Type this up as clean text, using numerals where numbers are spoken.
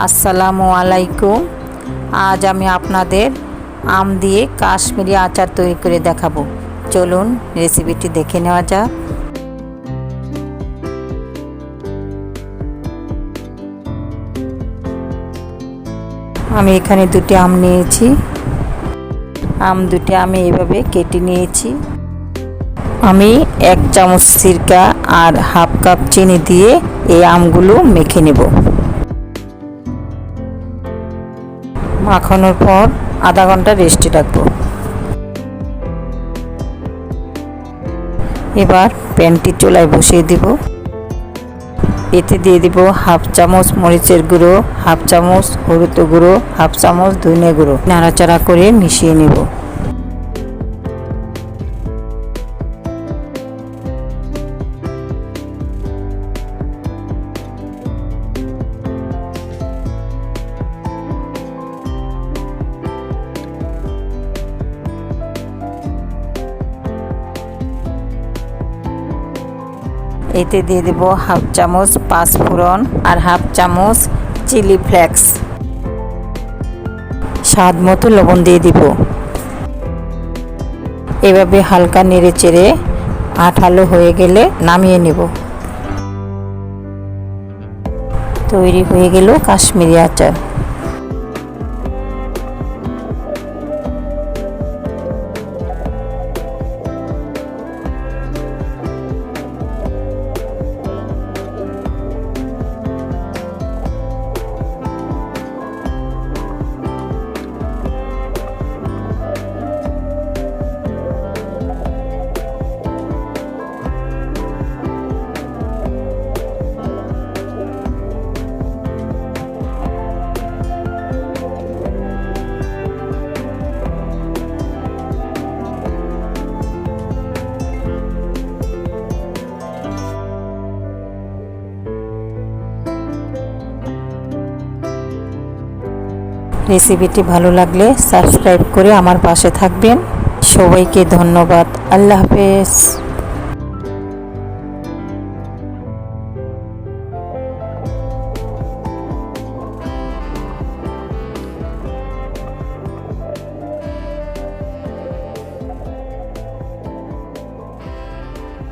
আসসালামু আলাইকুম। আজ আমি আপনাদের আম দিয়ে কাশ্মীরি আচার তৈরি করে দেখাবো। চলুন রেসিপিটি দেখে নেওয়া যাক। আমি এখানে দুটি আম নিয়েছি। আম দুটি আমি এভাবে কেটে নিয়েছি। আমি 1 চামচ সিরকা আর হাফ কাপ চিনি দিয়ে এই আমগুলো মেখে নেব। মাখানোর পর আধা ঘন্টা রেস্টে রাখবো। এবার প্যানটি চুলায় বসিয়ে দিব। এতে দিয়ে দিব হাফ চামচ মরিচের গুঁড়ো, হাফ চামচ হলুদ গুঁড়ো, হাফ চামচ ধনে গুঁড়ো। নাড়াচাড়া করে মিশিয়ে নেব। এতে দিয়ে দেব হাফ চামচ পাঁচফোড়ন আর হাফ চামচ চিলি ফ্লেক্স। স্বাদ মতো লবণ দিয়ে দিব। এভাবে হালকা নেড়ে চেড়ে আঠালো হয়ে গেলে নামিয়ে নেব। তৈরি হয়ে গেল কাশ্মীরি আচার। রেসিপিটি ভালো লাগলে সাবস্ক্রাইব করে আমার পাশে থাকবেন। সবাইকে ধন্যবাদ। আল্লাহ হাফেজ।